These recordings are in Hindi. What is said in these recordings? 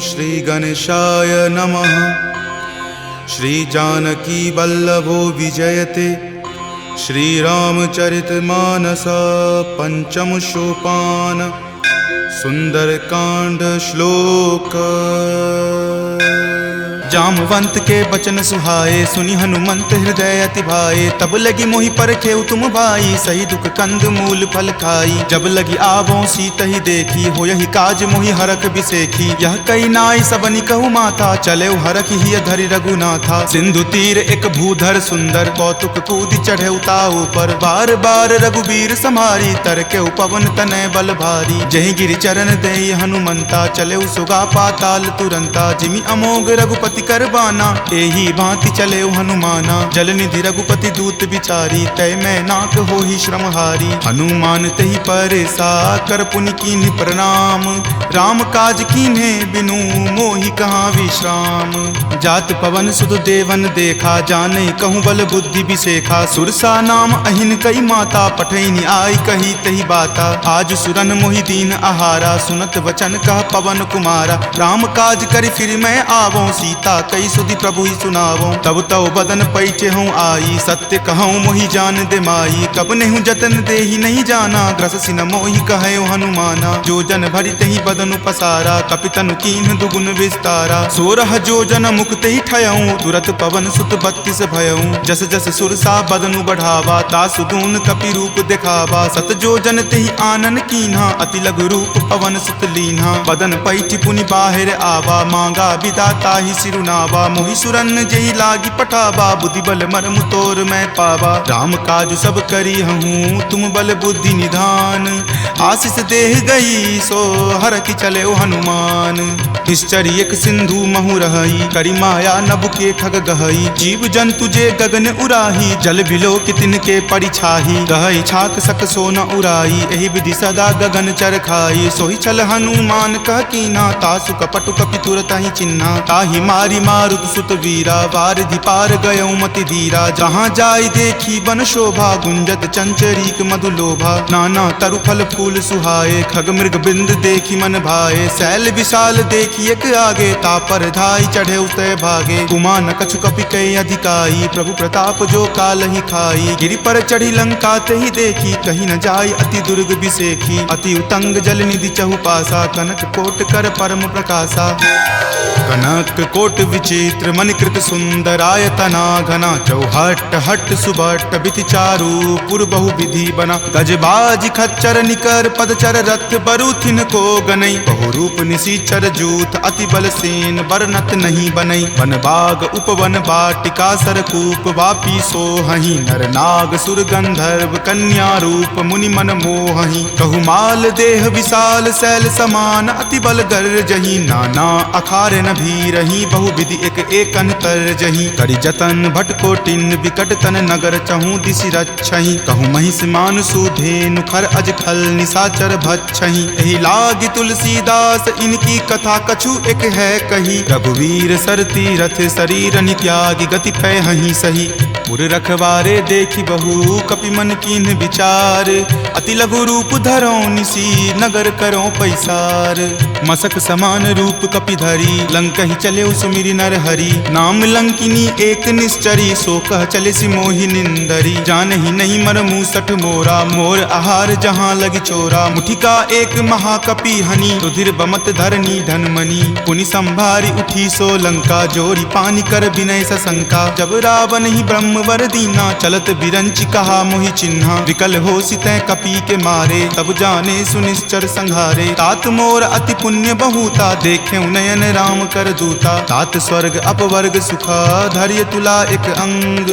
श्री गणेशाय नमः। श्री जानकी वल्लभो विजयते श्रीरामचरितमानस पंचम सोपान सुंदरकांड श्लोक। जामवंत के बचन सुहाए सुनि हनुमंत हृदय अति भाए। तब लगी मोहि परखेउ तुम भाई सही दुख कंद मूल फल खाई। जब लगी आवों सीत ही देखी हो यही काज मोहि हरख बिसेखी। यह कई नाई सबनि कहु माथा चले हरख ही धरि रघुनाथा। सिंधु तीर एक भूधर सुंदर कौतुक कूद चढ़े उताऊ पर। बार बार रघुबीर समारी तर के पवन तनय बल भारी। जहि गिरि चरण दे हनुमंता चले सुगा पाताल तुरंता। जिमि अमोघ रघुपति करबाना एही भांति चले हनुमाना। जल निधि रघुपति दूत बिचारी तय मैं नाक हो ही श्रमहारी। हनुमान तही परेसा कर पुनि कीन्ह प्रणाम। राम काज कीन्हे बिनु मोहि कहाँ विश्राम। जात पवन सुत देवन देखा जाने कहूँ बल बुद्धि बिसेखा। सुरसा नाम अहिन कई माता पठैनी आई कही तही बाता। आज सुरन मोहि दीन आहारा सुनत वचन कह पवन कुमारा। राम काज करि फिर मैं आवों सीता कई सुधि प्रभु ही सुनावो। तब तव बदन पैठे हूँ आई सत्य कहूँ मोहि जान दे माई। कब नेहु जतन दे ही नहीं जाना ग्रस सिन मोहि कहो हनुमाना। जो जन भरित ही बदन पसारा कपितनु कीन्ह दुगुन विस्तारा। 16 जो जन मुक्त ही ठयऊँ तुरत पवन सुत 32 भयऊँ। जस जस सुरसा बदनु बढ़ावा तासु गुण कपि रूप दिखावा। सत जो जन तेहि आनन कीन्हा अति लघु रूप पवन सुत लीन्हा। बदन पैठ पुनि बाहिर आवा मांगा विदाता ही सिरुनावा। मोहि सुरन जेहि लागी पठावा बुद्धि बल मर्म तोर मैं पावा। राम काज सब करी हूँ तुम बल बुद्धि निधान। आशीष देह गई सो हर की चले हनुमान। निश्चर एक सिंधु महु रही करी माया नभ के खग गहई। जीव जंतु जे गगन उराही जल बिलो कि तिनके परिछाही। गहई छाक सक सो न उराई एहि विधि सदा गगन चर खाई। सोहि चल हनुमान कह कीना तासु कपटु कपि तुरत ही चिन्हा। ताहि मारी मारुत सुत वीरा वारिधि पार गयो मति धीरा। जहाँ जाय देखी बन शोभा गुंजत चंचरीक मधु लोभा। नाना तरु फल फूल सुहाए खग मृग बिंद देखी मन भाए। शैल विशाल देखी एक आगे तापर धाई चढ़े उतय भागे। कुमान कछु कपि कई अधिकाई प्रभु प्रताप जो काल ही खाई। गिरि पर चढ़ी लंका ते ही देखी कहीं न जाय अति दुर्ग बिसेखी। अति उतंग जल निधि चहुपासा कनक कोट कर परम प्रकाशा। कनक कोट विचित्र मणिकृत सुंदरायतना घना। चौहट हट सुबट बिति चारु पुर बहु विधि बना। गजबाज खच्चर निकर पदचर रथ बरुथिन को गनई। बहु रूप निशिचर जूथ अति बल सेन बरनत नहीं बनई। वन बाग उपवन बाटिका सरकूप वापी सोहहि। नर नाग सुर गंधर्व कन्या रूप मुनि मन मोहहि। कहु माल देह विशाल शैल समान अति बल गर्जहि। नाना अखार न भी रही बहु विधि एक एकन कर जही। करि जतन भट कोटिन विकट तन नगर चहु दिशि रक्षहि। कहु महिष मान सुधेनु खर अज खल निशाचर भक्षहि। एहि लागी तुलसीदास इनकी कथा कछु एक है कही। रघुवीर सर तीरथ शरीर नित्यागी गति पै हहि सही। मुर रखवारे देखी बहु कपि मन कीन्ह विचार। अति लघु रूप धरो निसी नगर करो पैसार। मसक समान रूप कपि धरी लंक ही चले सुमिरि नर हरि। नाम लंकिनी एक निश्चरी सो कह चले सि मोहि निंदरी। जान ही नहीं मर मूसठ मोरा मोर आहार जहाँ लगी चोरा। मुठिका एक महाकपि हनि रुधिर बमत धरनी धनमणि। पुनि संभारी उठी सो लंका जोरी पानी कर विनय सशंका। जब रावण ही ब्रह्म वर दीना चलत बिरंचि कहा मोहि चिन्हा। विकल हो सितै कपि के मारे तब जाने सुनिश्चर संघारे। तात मोर अति पुण्य बहुता देखे नयन राम कर दूता। तात स्वर्ग अपवर्ग सुखा धैर्य तुला एक अंग।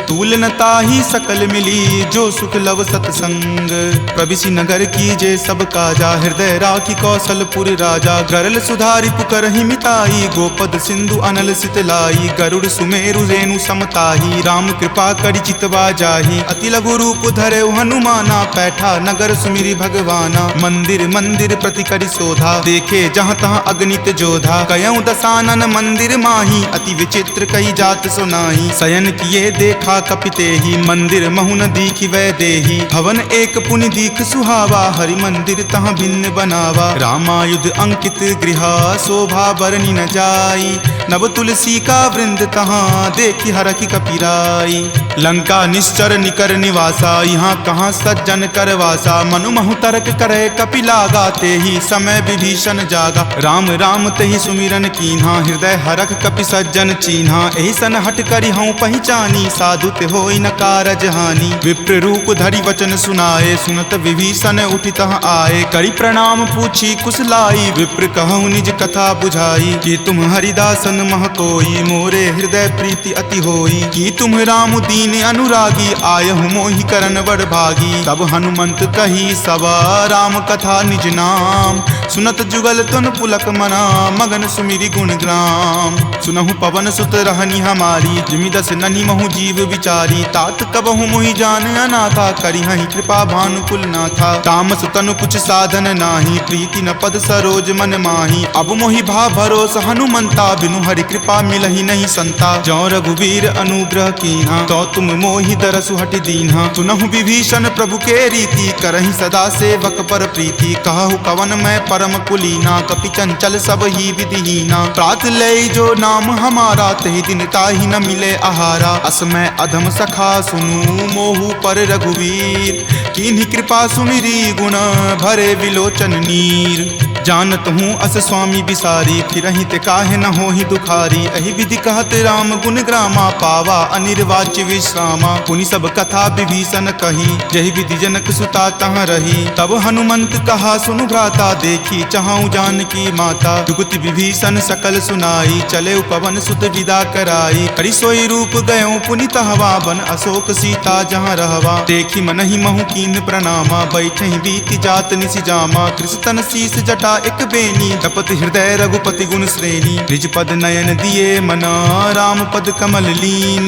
तूल न ताहि सकल मिली जो सुख लव सतसंग। प्रविशि नगर कीजे सब काजा हृदय राखी कौशलपुर राजा। गरल सुधारि पुकरहि मिताई गोपद सिंधु अनल सितलाई। गरुड़ सुमेरु रेणु समताही राम कृपा करि चितवा जाहि। अति लघु रूप धरे हनुमाना पैठा नगर सुमिरि भगवाना। मंदिर मंदिर प्रति करि शोधा देखे जहाँ तहाँ अगणित जोधा। कयऊँ दसानन मंदिर मंदिर माही, अति विचित्र कही जात सुनाई। शयन किए देखा कपिते ही, मंदिर महु न दीखि वै देही। भवन एक पुनि दीख सुहावा, हरि मंदिर तहाँ भिन्न बनावा। रामायुध अंकित गृह, शोभा बरनी न जाई। नव तुलसी का वृंद तहाँ, देखी हरखि कपिराई। लंका निश्चर निकर निवासा, यहाँ कहाँ सज्जन करवासा। मनु महु तर्क करे कपिलागा, ते ही समय विभीषण जागा। राम राम तेहि सुमिरन कीन्हा, हृदय हरख कपि सज्जन चीन्हा। एहि सन हट करि हऊँ पहिचानी, साधु ते होई न कारज हानि। विप्र रूप धरि वचन सुनाए, सुनत विभीषण उठि तहाँ आए। करि प्रणाम पूछी कुशलाई, विप्र कहूँ निज कथा बुझाई। कि तुम हरिदासन मह कोई, मोरे हृदय प्रीति अति होई। कि तुम राम दीन अनुरागी, आयहु मोहि करन बड़ भागी। तब हनुमंत कही सब राम कथा निज नाम। सुनत जुगल तुन पुलक मना, मगन सुमिरि गुण ग्राम। सुनहु पवन सुत रहनी हमारी, जिमि दस ननि महु जीव विचारी। तात कबहु मोहि जान अनाथा, करिहहि कृपा भानुकुल नाथा। तामस तनु कुछ साधन नाही, प्रीति न पद सरोज मन माही। अब मोहि भा भरोस हनुमंता, बिनु हरि कृपा मिलहि नहीं संता। जौ रघुवीर अनुग्रह कीन्हा, तो तुम मोहि दरसु हटि दीन्हा। सुनहु विभीषण प्रभु के रीति, करहि सदा सेवक पर प्रीति। कहु कवन मैं परम कुलीना, कपि चंचल सब ही विधिहीना। प्रात लय जो नाम हमारा, तेहि दिन ताहि न मिले आहारा। अस मैं अधम सखा सुनु, मोहु पर रघुवीर। कीन्ही कृपा सुमिरी, गुण भरे विलोचन नीर। जानत हूँ अस स्वामी बिसारी, फिरहि ते काहे न होहि दुखारी। एहि विधि कहत राम गुण ग्रामा, पावा अनिर्वाच्य विश्रामा। पुनि सब कथा विभीषण कही, जहि विधि जनक सुता तहाँ रही। तब हनुमंत कहा सुनु भ्राता, देखी चाहूँ जानकी माता। जुगति विभीषण सकल सुनाई, चले पवन सुत विदा कराई। करि सोई रूप गयो पुनि तहवा, बन अशोक सीता जहाँ रहवा। देखी मनहि महु कीन प्रणामा, बैठहि बीति जात निसि जामा। कृष्ण शीस जटा एक बेनी, जपत हृदय रघुपति गुण श्रेणी। निज पद नयन दिए मना, राम पद कमल लीन।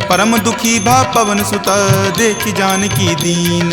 परम दुखी भा पवन सुत, देखि जानकी दीन।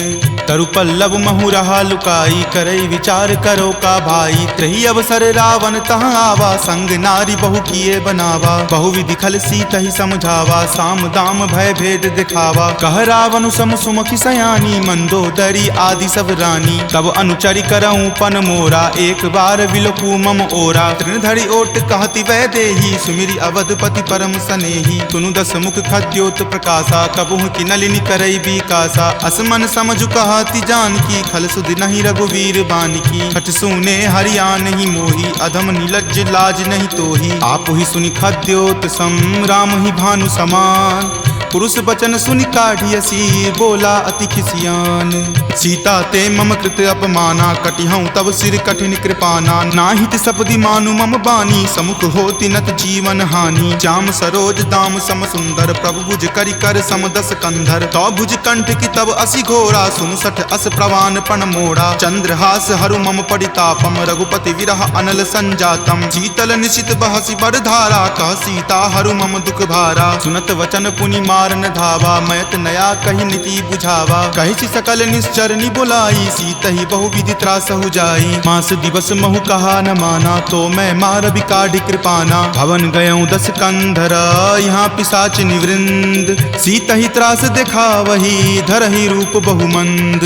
तरु पल्लव महु रहा लुकाई, करई विचार करो का भाई। त्रही अवसर रावण तहाँ आवा, संग नारी बहु किए बनावा। बहु विधि खल सीतहि समझावा, साम दाम भय भेद दिखावा। कह रावण सम सुमुखी सयानी, मंदोदरी आदि सब रानी। तब अनुचरि करऊँ पन मोरा, एक बार विलोकु मम ओरा। तृणधरि ओट कहति वै देही, सुमिरि अवधपति परम सनेही। सुनु दस मुख खद्योत प्रकाशा, कबहुँ की नलिनी करई बिकासा। असमन समझु कहति जानकी, खल सुधि नहीं रघुवीर बानकी। छठ सुने हरिया नहीं मोही, अधम निलज्ज लाज नहीं तोही। आप ही सुनि खद्योत सम, राम ही भानु समान। पुरुष बचन सुनि काढ़ियसी, बोला अति खिसियान। सीता ते मम कृत अपमाना, कटिहऊँ तब सिर कठिन कृपाना। नाहित सपदि मानु मम बानी, समुख होति नत जीवन हानि। श्याम सरोज दाम सम सुंदर, प्रभु भुज करि कर सम दस कंधर। तो भुज कंठ की तब असि घोरा, सुनु सठ अस प्रवान पण मोड़ा। चंद्रहास हरु मम परितापम, रघुपति विरह अनल संजातम। शीतल निशित बहसि बड़ धारा, कह सीता हरु मम दुख भारा। सुनत वचन पुनि मारन धावा, मैत नया कही नीति बुझावा। कहि सकल निश्चरनी बुलाई, सीत ही बहु विधि त्रासहु जाई। मास दिवस महु कहा न माना, तो मैं मार बिकाढ़ कृपाना। भवन गयऊँ 10 कंधर, यहाँ पिशाच निवृंद। सीत ही त्रास देखा वही, धरहि रूप बहुमंद।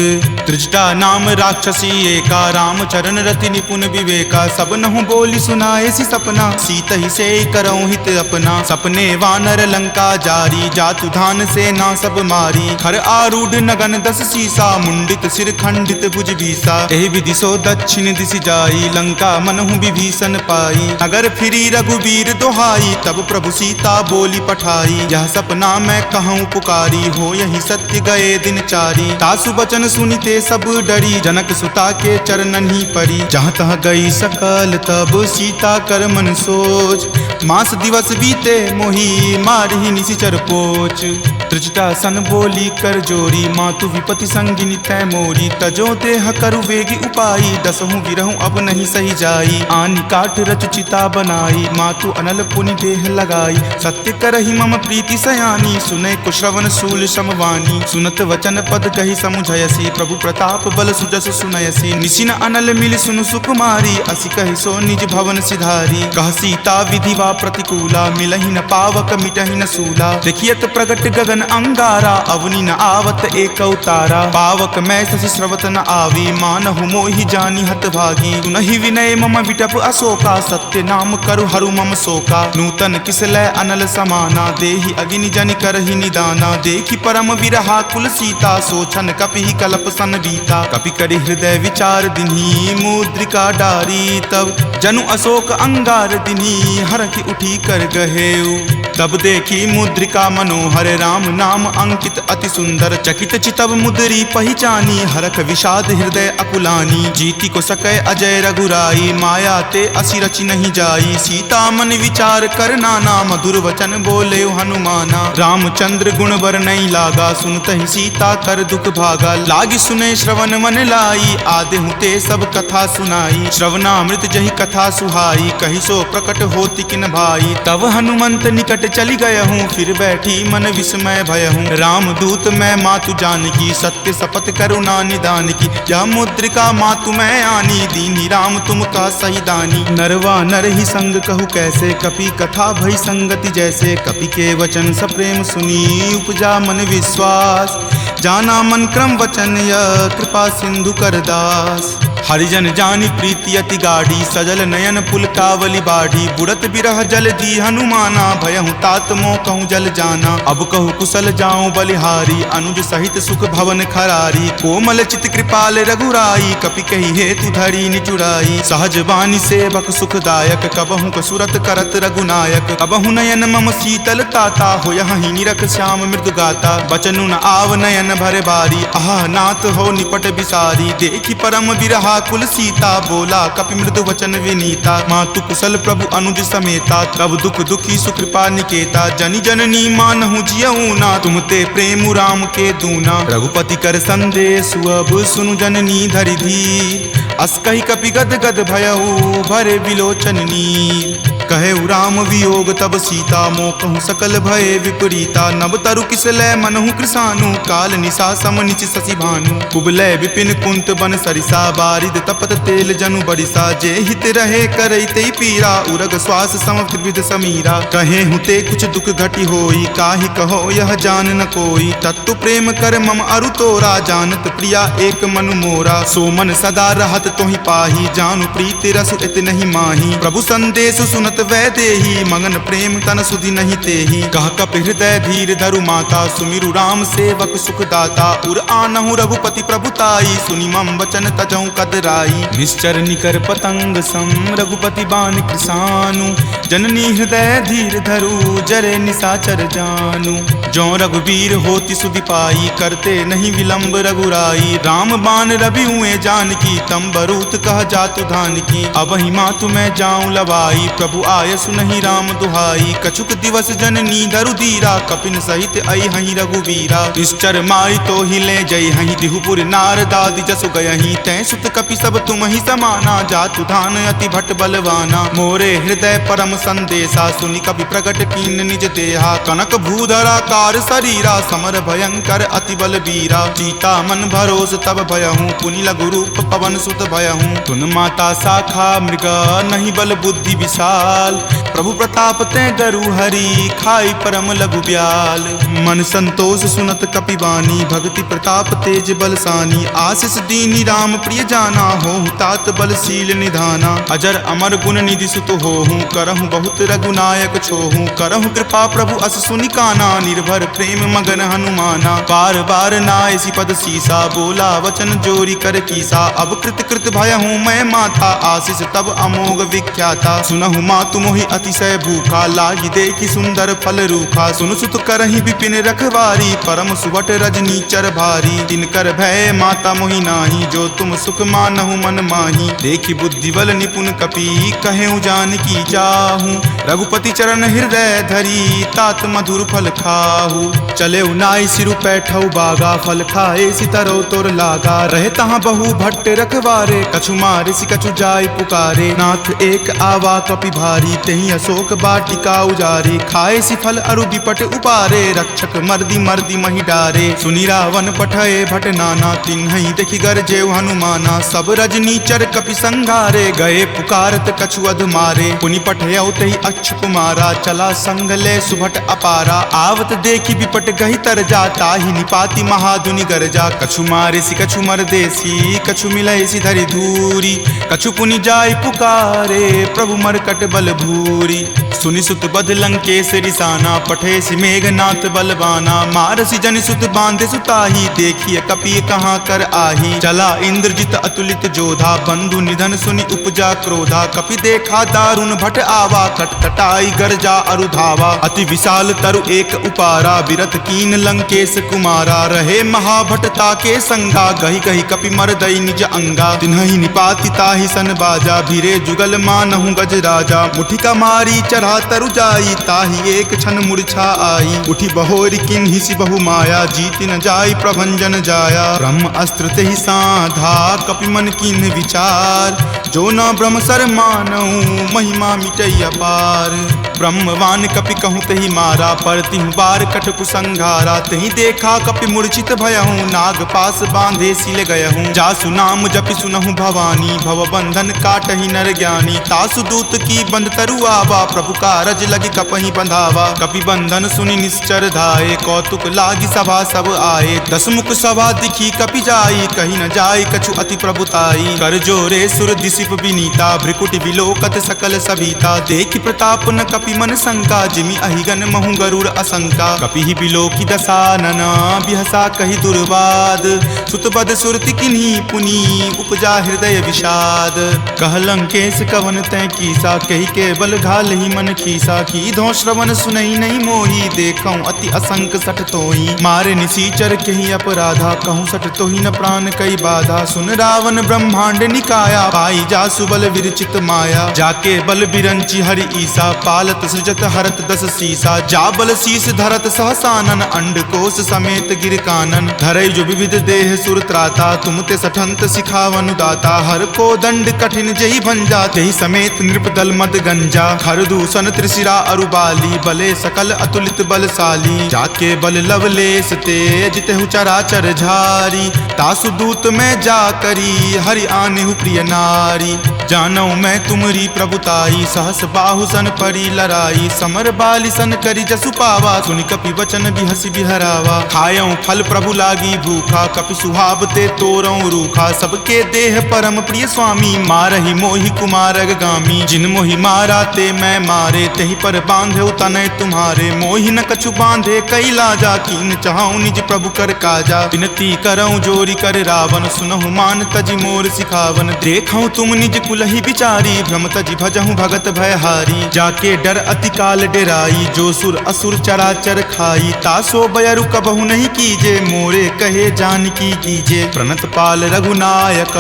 त्रिजटा नाम राक्षसी एका, राम चरण रति निपुण विवेका। सब नहु बोली सुनाए सी सपना, सीत ही से करऊँ हित अपना। सपने वानर लंका जारी, जातु धान सेना सब मारी। खर आरूढ़ नगन 10 सीसा, मुंडित सिर खंडित भुज भीसा। एहि विधि सो दक्षिण दिशि जाई, लंका मनहु विभीषण पाई। नगर फिरी रघुवीर दोहाई, तब प्रभु सीता बोली पठाई। यह सपना मैं कहूँ पुकारी, हो यही सत्य गए दिन चारी। तासु बचन सुनिते सब डरी, जनक सुता के चरणन ही परी। जहाँ तहाँ गई सकल तब सीता कर मन सोच। मास दिवस बीते मोही, मारहि निशिचर पोच। त्रिजटा सन बोली कर जोरी, मातु विपति संगिनी तै मोरी। तजो देह करु वेगी उपाई, दसहु गिरहु अब नहीं सही जाई। आनी काठ रच चिता बनाई, मातु अनल पुनि देह लगाई। सत्य करहि मम प्रीति सयानी, सुनै कुश्रवण शूल समवानी। सुनत वचन पद कहि समुझयसी, प्रभु प्रताप बल सुजस सुनयसी। निशिन अनल मिल सुनु सुकुमारी, असि कहि सो निज भवन सिधारी। कह सीता विधि वा प्रतिकूला, मिलहि न पावक मिटहि न सूला। देखियत प्रगट गगन अंगारा, अवनि न आवत एक अवतारा। पावक मैं शशि स्रवत न आवी, मानहु मोहि जानी हत भागी। सुनहि विनय मम विटप अशोका, सत्य नाम करु हरु मम शोका। नूतन किसलय अनल समाना, देहि अग्नि जनि करहि निदाना। देखि परम विरहा कुल सीता, सोचन कपिहि कलप सन बीता। कपि करि हृदय विचार दिन्ही, मुद्रिका डारी तब जनु अशोक अंगार दिन्ही। हरखि उठी कर गहेउ, तब देखी मुद्रिका मनोहर। राम नाम अंकित अति सुंदर, चकित चितव मुद्री पहिचानी। हरख विषाद हृदय अकुलानी, जीति को सकै अजय रघुराई। माया ते असि रचि नहीं जाई, सीता मन विचार कर नाना। मधुर वचन बोले हनुमाना, रामचंद्र गुण बर नहीं लागा। सुनत ही सीता कर दुख भागा, लागी सुने श्रवण मन लाई। आदेहु ते सब कथा सुनाई, श्रवणामृत जहि कथा सुहाई। कहि सो प्रकट होति किन भाई, तब हनुमंत निकट चली गय हूँ। फिर बैठी मन विस्मय भय हूँ, राम दूत मैं मातु जानकी। सत्य शपथ करुणा निदान की, यह मुद्रिका मातु मैं आनी। दीनी राम तुम का सही दानी, नरवा नर ही संग कहु कैसे। कपि कथा भई संगति जैसे, कपि के वचन सप्रेम सुनी। उपजा मन विश्वास, जाना मन क्रम वचन यह। कृपा सिंधु कर दास, हरिजन जानी प्रीति अति गाढ़ी। सजल नयन पुलकावली बाढ़ी, बुरत बिरह जल दी हनुमाना। भयहु तात मोह कहूँ जल जाना, अब कहूँ कुशल जाऊँ बलिहारी। अनुज सहित सुख भवन खरारी, कोमल चित कृपाल रघुराई। कपि कही हेतु धरी निचुराई, सहज बानी सेवक सुखदायक। कबहु कसुरत करत रघुनायक, कबहु नयन मम शीतल ताता। हो यही निरख श्याम मृदु गाता, बचनु न आव नयन भर बारी। आह नाथ हो निपट बिसारी, देखि परम बिरहा कुल सीता। बोला कपि मृदु वचन विनीता, मातु कुशल प्रभु अनुज समेता। तब दुख दुखी सुकृपा निकेता, जनि जननी मानहु जियऊ ना। तुम ते प्रेम राम के दूना, रघुपति कर संदेश अब सुनु जननी धरि धीर। अस कहि कपि गद गद भयऊ, भरे विलोचन नीर। कहे राम वियोग तब सीता, मोकहु सकल भय विपरीता। नब तरु किसलय मनहु कृसानु, काल निशा सम निच शशि भानु। कुबलय विपिन कुंत बन सरिसा, बारिद तपत तेल जनु बरिसा। जे हित रहे करैते पीरा, उरग श्वास सम त्रिविध समीरा। कहे हुते कुछ दुख घटी होई, काहि कहो यह जान न कोई। तत्तु प्रेम कर मम अरु तोरा, जानत प्रिया एक मनु मोरा। सो मन सदा रहत तोहि पाही, जानु प्रीति रस इत नहीं माही। प्रभु संदेश सुनत वै देही, मगन प्रेम तन सुधि नहीं तेही। कह कपि हृदय धीर धरु माता, सुमिरु राम सेवक सुख दाता। उर आनहु रघुपति प्रभुताई, सुनि मम वचन तजहु कदराई। निश्चर निकर पतंग सम, रघुपति बान कृसानु। जननी हृदय धीर धरु, जरे निशाचर जानु। जो रघुवीर होति सुधि पाई, करते नहीं विलंब रघुराई। राम बान रवि हुए जानकी, तम बरूत कह जातु धान की। अब ही मातु मैं जाऊं लवाई, प्रभु आय सुनहि राम दुहाई। कछुक दिवस जननी धरु धीरा, कपिन सहित आई हहि रघुवीरा। निश्चर मारी तो ही ले जई हहि, दिहुपुर नार दादि जसु गयहि। तै सुत कपि सब तुम ही समाना, जातु धान अति भट बलवाना। मोरे हृदय परम संदेशा, सुनि कपि प्रगट कीन निज देहा। कनक भूधरा कार शरीरा, समर भयंकर अति बलबीरा। सीता मन भरोस तब भयहूँ, पुनि लघु रूप पवन सुत भयहूँ। तुन माता शाखा मृग, नहीं बल बुद्धि विशाल। प्रभु प्रताप ते गरु हरि, खाई परम लघु ब्याल। मन संतोष सुनत कपि बानी, भक्ति प्रताप तेज बलसानी। आशीष दीनी राम प्रिय जाना, होहु तात बलशील निधाना। अजर अमर गुण निधि सुत होहु, करहु बहुत रघुनायक छोहु। करहु कृपा प्रभु अस सुनि काना, निर्भर प्रेम मगन हनुमाना। बार बार नायसी पद सीसा, बोला वचन जोरी कर कीसा। अब कृत कृत भयहूँ मैं माता, आशीष तब अमोघ विख्याता। सुनहु मातु मातु मोहि अतिशय भूखा, लागी देखी सुंदर फल रूखा। सुन सुत करहि विपिन रखवारी, परम सुवट रजनी चर भारी। तिनकर भय माता मोहि नाही, जो तुम सुख मानहु मन माही। देखी बुद्धि बल निपुण कपि, कहेउ जानकी चाहूं। रघुपति चरण हृदय धरी, तात मधुर फल खाहू। चले नाई सिरु पैठऊ बागा, फल खाए सितरो तोर लागा। रहे तहाँ बहु भट्ट रखवारे, कछु मारे सि कछु जाय पुकारे। नाथ एक आवा कपि भारी, तेहि अशोक बाटिका उजारे। खाए सि फल अरु विपट उपारे, रक्षक मर्दी मर्दी महि डारे। सुनि रावण पठए भट नाना, तिन्हि देखि गरजेउ हनुमाना। सब रजनी चर कपि संघारे, गए पुकारत कछु अध मारे। पुनि पठयउ तेहि अक्ष कुमारा, चला संग ले सुभट अपारा। आवत देखि विपट गहि तर जा, ताहि निपाति महाधुनि गरजा। कछु मारे सि कछु मर देसी, कछु मिलय सि धरि धूरी। कछु पुनि जाय पुकारे, प्रभु मरकट बल भूरी। सुनि सुत बध लंकेश रिसाना, पठे सि मेघनाथ बलवाना। मारसि जनि सुत बांधे सुताही, देखिए कपि कहाँ कर आही। चला इंद्रजित अतुलित जोधा, बंधु निधन सुनि उपजा क्रोधा। कपि देखा दारुण भट आवा, कटकटाई गरजा अरु धावा। अति विशाल तरु एक उपारा, बिरथ कीन लंकेश कुमारा। रहे महाभटता के संगा, गहि गहि कपि मरदई निज अंगा। तिन्हि निपाति ताहि सन बाजा, भीरे जुगल मानहु गज राजा। मुठिका मारी चढ़ा तरु जाई, ताहि एक क्षण मूर्छा आई। उठी बहोरी किन्हि सि बहु माया, जीत न जाई प्रभंजन जाया। ब्रह्म अस्त्र तेहि साधा, कपि मन किन्ह विचार। जो न ब्रह्म सर मानहु, महिमा मिटई अपार। ब्रह्मवान कपि कहूँ तेहि मारा, पर तिहु बार कटकु संघारा। तेहि देखा कपि मूर्छित भयहूँ, नाग पास बांधे सिल गयहूँ। जासु नाम जपि सुनहु भवानी, भव बंधन काटहि नर ज्ञानी। तासु दूत की बंध तरु आवा, प्रभु कारज लगी कपहि बंधावा। कपि बंधन सुनि निश्चर धाये, कौतुक लागी सभा सब आए। दस मुख सभा दिखी कपि जाई, कही न जाय कछु अति प्रभुताई। कर जोरे सुर दिसिप विनीता, भ्रिकुटि विलोकत सकल सभीता। देखि प्रताप न कपि मन शंका, जिमि अहिगन महु गरुड़ असंका। कपि ही बिलोकी दसानना, बिहसा कहि दुर्वाद। सुतबद सुरति किन्ही पुनि, उपजा हृदय विषाद। कह लंकेश कवन तै कीसा, कहि के बल घाल ही मन खीसा। की धो श्रवण सुनई नहीं मोही, देखऊं अति असंक सठ तोही। मारे निसीचर केहि अपराधा, कहूँ सठ तोहि न प्राण कई बाधा। सुन रावण ब्रह्मांड निकाया, पाई जासु बल विरचित माया। जाके बल बिरंची हरि ईसा, पालत सृजत हरत दस सीसा। जा बल शीस धरत सहसानन, अंडकोश समेत गिर कानन। धरई जो विविध देह सुर त्राता, तुम ते सठंत सिखावनु दाता। हर को दंड कठिन जही भंजा, तेहि समेत नृपदल मद गंजा। खर दूषण त्रिशिरा अरुबाली, बले सकल अतुलित बलशाली। जाके बल लवलेश ते, जितेहु चराचर झारी। तासु दूत में जा करी, हरि आनेहु प्रिय नारी। जानऊ मैं तुमरी प्रभुताई, सहस बाहु सन परी लराई। समर बाली सन करी जसु पावा, सुनि कपि वचन बिहसि बिहरावा। खायऊ फल प्रभु लागी भूखा, कपि सुहावते तोरऊ रूखा। सबके देह परम प्रिय स्वामी, मारहि मोहि कुमारग गामी। जिन मोहि मारा ते मैं मारे, तेहि पर बांधे तनय तुम्हारे। मोहि न कछु बांधे कई लाजा, कीन चाहूं निज प्रभु कर काजा। विनती करऊं जोरी कर रावण, सुनहु मान तजि मोर सिखावन। देखऊं तुम निज कुलहि विचारी, भ्रम तजि भजहु भगत भयहारी। जाके डर अति काल डेराई, जो सुर असुर चराचर खाई। तासो बयरु कबहु नहीं कीजे, मोरे कहे जानकी कीजे। प्रणत पाल रघुनायक,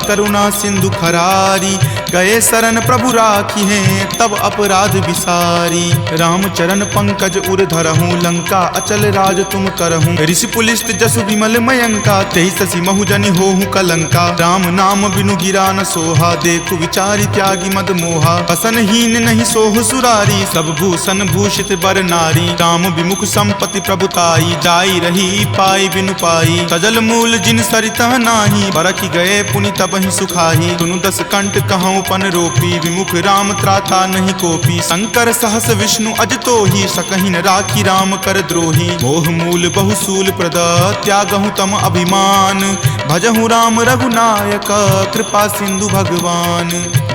करुणा सिंधु खरारी। गए शरण प्रभु राखी हैं, तब अपराध विसारी। राम चरण पंकज उर धरहूँ, लंका अचल राज तुम करहूँ। ऋषि पुलिस्त जसु विमल मयंका, तेहि ससि महु जनि होहु कलंका। राम नाम बिनु गिरा न सोहा, देखु विचारि त्यागी मद मोहा। बसन हीन नहीं सोह सुरारी, सब भूषण भूषित बर नारी। काम विमुख संपत्ति प्रभुताई, जाई रही पाई बिनु पाई। सजल मूल जिन सरितह नाही, बरखि गए पुनि तबहि सुखाही। सुनु दस कंठ कहूँ पन रोपी, विमुख राम त्राता नहीं कोपी। शंकर सहस विष्णु अज तोहि, सकहि न राखी राम कर द्रोही। मोह मूल बहुसूल प्रद, त्यागहु तम अभिमान। भजहु राम रघुनायक, कृपा सिंधु भगवान।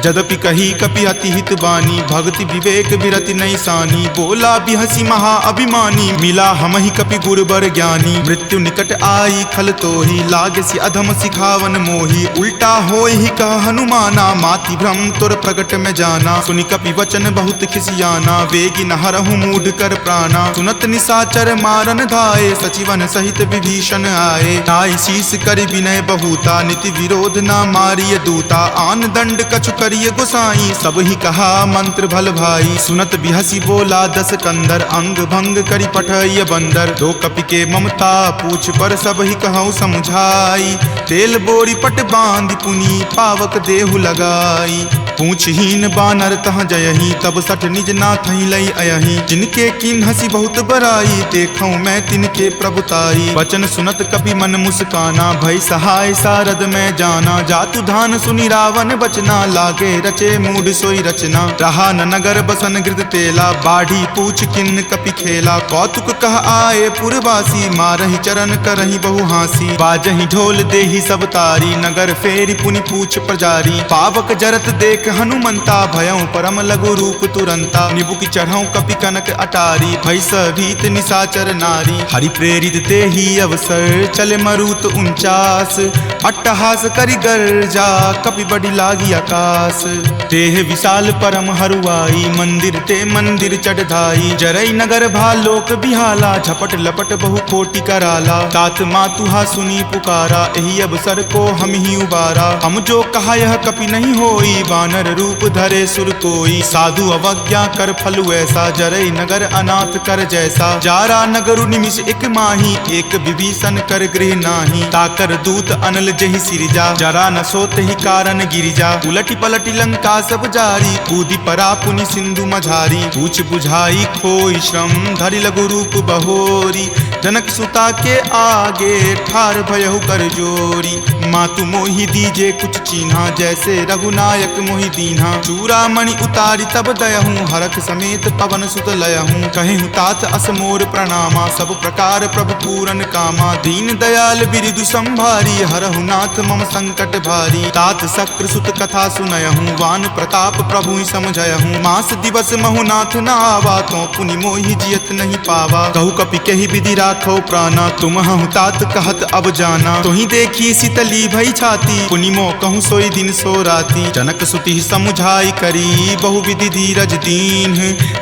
जदपि कही कपि अति हित बानी, भक्ति विवेक विरति नहीं सानी। बोला बिहसी महा अभिमानी, मिला हमहि कपि गुरबर ज्ञानी। मृत्यु निकट आई खल तोहि, लागे सि अधम सिखावन मोहि। उल्टा होय ही कह हनुमाना, माति भ्रम तोर प्रगट में जाना। सुनि कपि वचन बहुत खिसियाना, वेगी न हरहु मूढ़ कर प्राणा। सुनत निशाचर मारन धाये, सचिवन सहित विभीषण आए। नाई शीस करि विनय बहुता, नीति विरोध न मारिय दूता। आन दंड कछु करिय गोसाई, सब ही कहा मंत्र भल भाई। सुनत बिहसी बोला दस कंदर, अंग भंग करि पठय बंदर। दो कपि के ममता पूछ पर, सब ही कहूँ समझाई। तेल बोरी पट बांध पुनी, पावक देहु लगाई। पूछहीन बानर तह जयही, तब सठ निज नाथ ही लई अयही। जिनके किन हसी बहुत बराई, देखूं मैं तिनके प्रभुताई। वचन सुनत कपि मन मुस्काना, भय सहाय सारद में जाना। जातु धान सुनि रावण बचना, लागे रचे मूढ़ सोई रचना। रहा न नगर बसन गृध तेला, बाढ़ी पूछ किन्न कपि खेला। कौतुक कह आए पुरवासी, मारहि चरण करहि बहु हासी। बाजहि ढोल देहि सब तारी, नगर फेरी पुनि पूछ प्रजारी। पावक जरत देख हनुमंता, भयं परम लघु रूप तुरंता। निबुक चढ़ऊ कपि कनक अटारी, भैस भीत निशाचर नारी। हरि प्रेरित तेहि अवसर, चले मरुत 49। अट्टहास करि गर्जा, कपि बड़ी लागी आकाश। देह विशाल परम हरुआई, मंदिर ते मंदिर चढ़ाई। जरई नगर भालोक बिहाला, झपट लपट बहु कोटि कराला। तात मातुहा सुनी पुकारा, एहि अवसर को हम ही उबारा। हम जो कहा यह कपि नहीं होई, वानर रूप धरे सुर कोई। साधु अवज्ञा कर फल ऐसा, जरई नगर अनाथ कर जैसा। जारा नगरु निमिष एक माही, एक विभीषण कर गृह नाही। ताकर दूत अनल जहि सिरजा, जरा न सोत ही कारण गिरिजा। उलटी पलटी लंका सब जारी, कूदी परा पुनि सिंधु मझारी। पूछ बुझाई खोई श्रम, धरि लघु रूप बहोरी। जनक सुता के आगे, ठार भयहु कर जोरी। मातु मोहि दीजे कुछ चीन्हा, जैसे रघुनायक मोहि दीन्हा। चूड़ामणि उतारी तब दयहूँ, हरख समेत पवन सुत लयहूँ। कहेहूँ तात असमोर प्रणामा, सब प्रकार प्रभु पूरन कामा। दीन दयाल बिरिदु संभारी, हरहु नाथ मम संकट भारी। तात शक्र सुत कथा सुनयहूँ, वान प्रताप प्रभु ही समझयहूँ। मास दिवस महु नाथ न आवा, तो पुनि मोहि जियत नहीं पावा। कहु कपि केहि विधि राखो प्राणा, तुम हूँ तात कहत अब जाना। तुहि देखी शीतली भई छाती, पुनि मो कहूँ सोई दिन सो राती। जनक सुति समुझाई करी, बहु विधि धीरज दीन।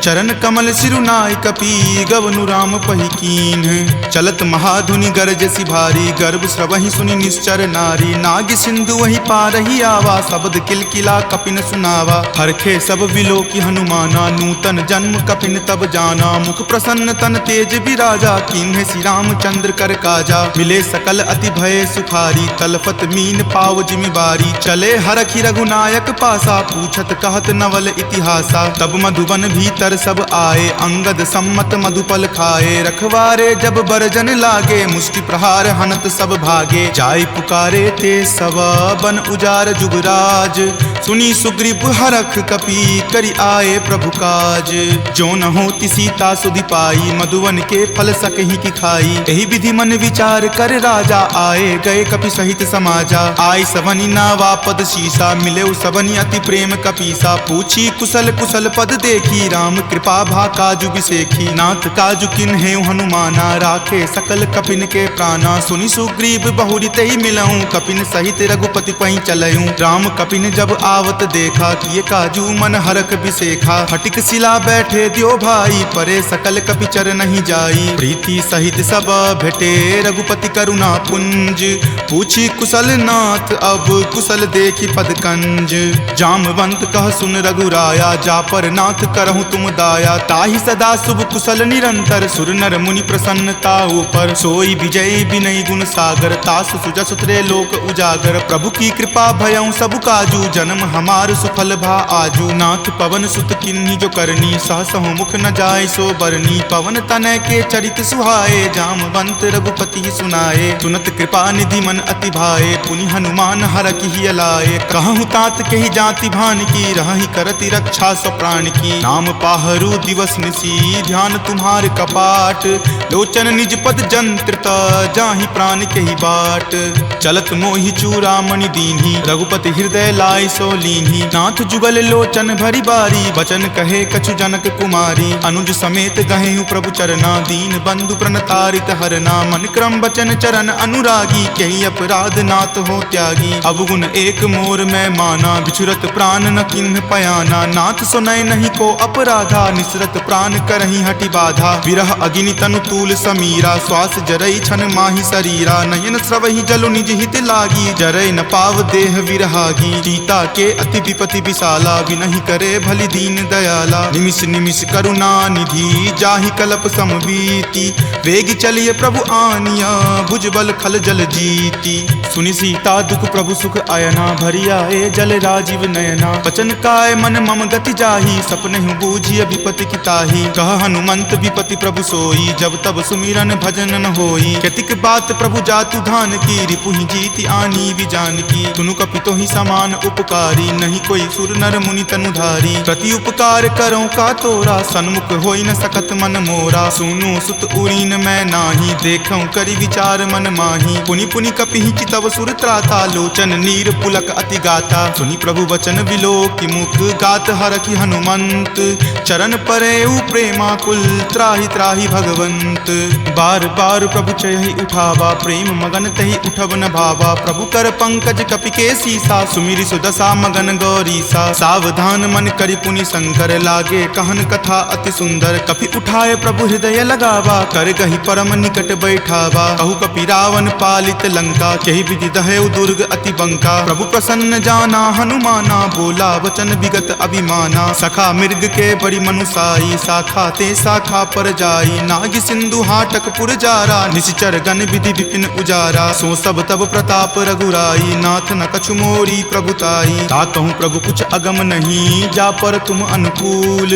चरण कमल सिरुनाय कपि, गवनु राम पहि कीन्ह। चलत महाधुनि गरजसि भारी, गर्भ स्रवहि सुनि निश्चर नारी। नाग सिंधु वही पारहि आवा, शब्द किलकिला कपिन सुनावा। हरखे सब विलोकी हनुमाना, नूतन जन्म कपिन तब जाना। मुख प्रसन्न तन तेज विराजा, कीन्ह श्री रामचंद्र कर काजा। मिले सकल अति भय सुखारी, तलफत मीन पाव जिमिबारी। चले हरखि रघुनायक पासा, पूछत कहत नवल इतिहासा। तब मधुबन भीतर सब आए, अंगद सम्मत मधुपल खाए। रखवारे जब बरजन लागे, मुष्टि प्रहार हनत सब भागे। जाय पुकारे ते सब, बन उजार जुगराज। सुनी सुग्रीव हरख कपि, करि आए प्रभु काज। जो न होति सीता सुधि पाई, मधुवन के फल सकहि की खाई। एहि विधि मन विचार कर राजा, आए गए कपि सहित समाजा। आई सबनि नावा पद शीसा, मिले सबनि अति प्रेम कपीसा। पूछी कुशल कुशल पद देखी, राम कृपा भा काजु बिसेखी। नाथ काजु किन्हेउ हनुमाना, राखे सकल कपिन के प्राणा। सुनि सुग्रीव बहुरी तेहि मिलऊं, कपिन सहित रघुपति पहि चलऊं। राम कपिन जब आवत देखा, किए काजू मन हरख बिसेखा। फटिक सिला बैठे द्यो भाई, परे सकल कपि चर नहीं जाई। प्रीति सहित सब भेटे, रघुपति करुणा पुंज। पूछी कुशल नाथ, अब कुशल देखी पद कंज। जामवंत कह सुन रघुराया, जा पर नाथ करहु तुम दाया। ताहि सदा शुभ कुशल निरंतर, सुर नर मुनि प्रसन्नता ऊपर। सोई विजय विनय गुण सागर, तास सुजस त्रे लोक उजागर। प्रभु की कृपा भयउ सब काजू, जन्म हमार सुफल भा आजू। नाथ पवन सुत किन्ही जो करनी, सहसहु मुख न जाय सो बरनी। पवन तनय के चरित सुहाए, जामवंत रघुपति सुनाए। सुनत कृपा निधि मन अति भाए, पुनि हनुमान हरखि हिय लाए। कहूँ तात कही जाति भान की, रहि करति रक्षा स्व प्राण की। नाम पाहरू दिवस निसी, ध्यान तुम्हार कपाट। लोचन निज पद जंत्रित, जाहि प्राण कही बाट। चलत मोहि चूड़ामणि दीन्ही, रघुपति हृदय लाय सो लीन्ही। नाथ जुगल लोचन भरी बारी, वचन कहे कछु जनक कुमारी। अनुज समेत गहेहु प्रभु चरना, दीन बंधु प्रणतारित हरना। मन क्रम वचन चरण अनुरागी, कही अपराध नाथ हो त्यागी। अवगुण एक मोर मैं माना, बिछुरत प्राण न किन्ह पयाना। नाथ सुनय नहीं को अपराधा, निसरत प्राण करही हटि बाधा। विरह अग्नि तनु तूल समीरा, श्वास जरई छन माही शरीरा। नयन स्रवहि जलु निज हित लागी, जरय न पाव देह विरहागी। सीता के अति विपति विशाला, विनहि करे भली दीन दयाला। निमिष निमिष करुणा निधि, जाहि कल्प समबीति। वेग चलिए प्रभु आनिया, भुजबल खल जल जीती। सुनि सीता दुख प्रभु सुख आयना, भरी आए जल राजीव नयना। वचन काय मन मम गति जाही, सपनेहु बूझिय विपति की ताही। कह हनुमंत विपति प्रभु सोई, जब तब सुमिरन भजन न होई। केतिक बात प्रभु जातु धान की, रिपुहि जीति आनी भी जान की। सुनु कपितो ही समान उपकारी, नहीं कोई सुर नर मुनि तनुधारी। प्रति उपकार करो का तोरा, सन्मुख होई न सकत मन मोरा। सुनु सुत उरीन मैं नाही, देखऊं करि विचार मन माही। पुनि पुनि कपिहि चितव सुर त्राता, लोचन नीर पुलक अति गाता। सुनि प्रभु वचन विलोकि मुख, गात हरखि हनुमंत। चरण परेउ प्रेमाकुल, त्राहि त्राहि भगवंत। बार बार प्रभु चयहि उठावा, प्रेम मगन तहि उठब न भावा। प्रभु कर पंकज कपि के सीसा, सुमिरि सुदशा मगन गौरीसा। सावधान मन करि पुनि शंकर, लागे कहन कथा अति सुंदर। कपि उठाए प्रभु हृदय लगावा, कर गहि परम निकट बैठावा। कहु कपि रावण पालित लंका, केहि विधि दहेउ दुर्ग अति बंका। प्रभु प्रसन्न जाना हनुमाना, बोला वचन विगत अभिमाना। सखा मृग के बड़ी मनुसाई, शाखा ते शाखा पर जाई। नाग सिंधु हाटक पुर जारा, निश्चर गण विधि विपिन उजारा। सो सब तब प्रताप रघुराई, नाथ न कछु मोरी प्रभुताई। ता कहूँ प्रभु कुछ अगम नहीं, जा पर तुम अनुकूल।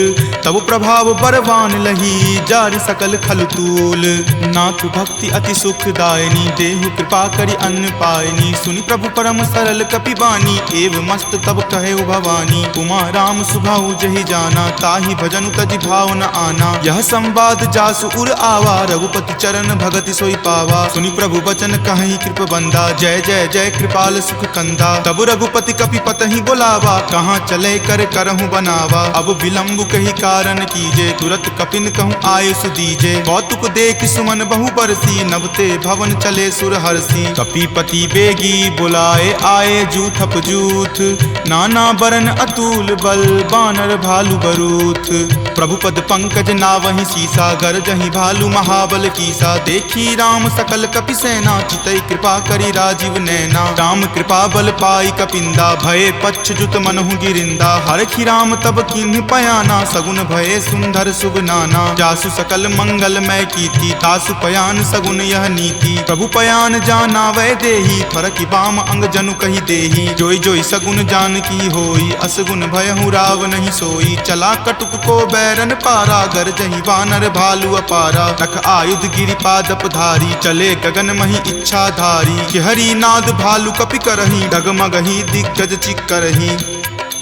तब प्रभाव बरवान लही, जारि सकल खलतूल। नाथ भक्ति अति सुखदायनी, देहु कृपा करि अन्न पायनी। सुनि प्रभु परम सरल कपिबानी, एव मस्त तब कहे भवानी। उमा राम सुभाऊ जहि जाना, ताहि भजनु तजि भाव न आना। यह संवाद जासु उर आवा, रघुपति चरण भगति सोई पावा। सुनि प्रभु वचन कहि कृप बंदा, जय जय जय कृपाल सुख कंदा। तब रघुपति कपि पतहि बोलावा, कहाँ चले कर करहु बनावा। अब विलंब कही कारण कीजे, तुरत कपिन कहूँ आयुष दीजे। कौतुक देख सुमन बहु बरसी, नवते भवन चले सुर हरसी। कपिपति बेगी बुलाए आए, जूथप जूथ। नाना बरन अतुल बल, बानर भालु बरूथ। प्रभु पद पंकज नावहि सीसा, गरजहि भालु महाबल कीसा। देखी राम सकल कपि सेना, चितई कृपा करि राजीव नैना। राम कृपा बल पाई कपिंदा, भये पच्छ जुत मनहु गिरिंदा। हरखि राम तब किन्ह पयाना, सगुन भये सुंदर शुभ नाना। जासु सकल मंगल मय कीर्ति, तासु पयान सगुन यह नीति। प्रभु पयान जाना वै देही, फरकि बाम अंग जनु कहि देही। जोई जोई सगुन जान की होई, असगुन भयहु राव नहीं सोई। चला कटुक को बैरन पारा, गरजहि वानर भालु अपारा। तख आयुध गिरि पादप धारी, चले गगन मही इच्छा धारी। कि हरि नाद भालु कपि करही, डगमगहि दिग्गज चिक्करही।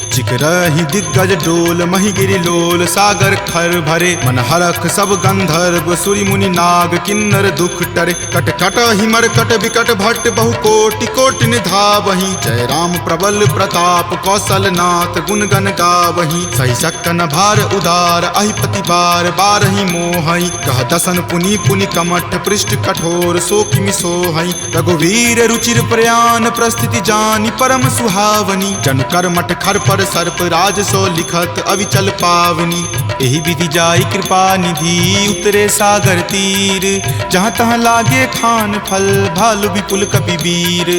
चिकरहि दिग्गज डोल, मही गिरि लोल। सागर खर भरे मन हरख, सब गंधर्व सुरि मुनि नाग। किन्नर दुख टरे, कट कट हिमर कट विकट भट्ट। बहु कोटि कोटि निधावहि, जय राम प्रबल प्रताप। कौशल नाथ गुण गण गावहि, सही सकन भार उदार। अहिपति बार बारहि मोहहि, कह दसन पुनि पुनि कमठ। पृष्ठ कठोर सो किमि सोहहि, रघुवीर रुचिर प्रयान। प्रस्थिति जानि परम सुहावनी, जन कर मठ खर पर सर्प। राज सो लिखत अविचल पावनी, एहि विधि जाई कृपा निधि। उतरे सागर तीर, जहाँ तहाँ लागे खान फल। भालु विपुल कपि वीर,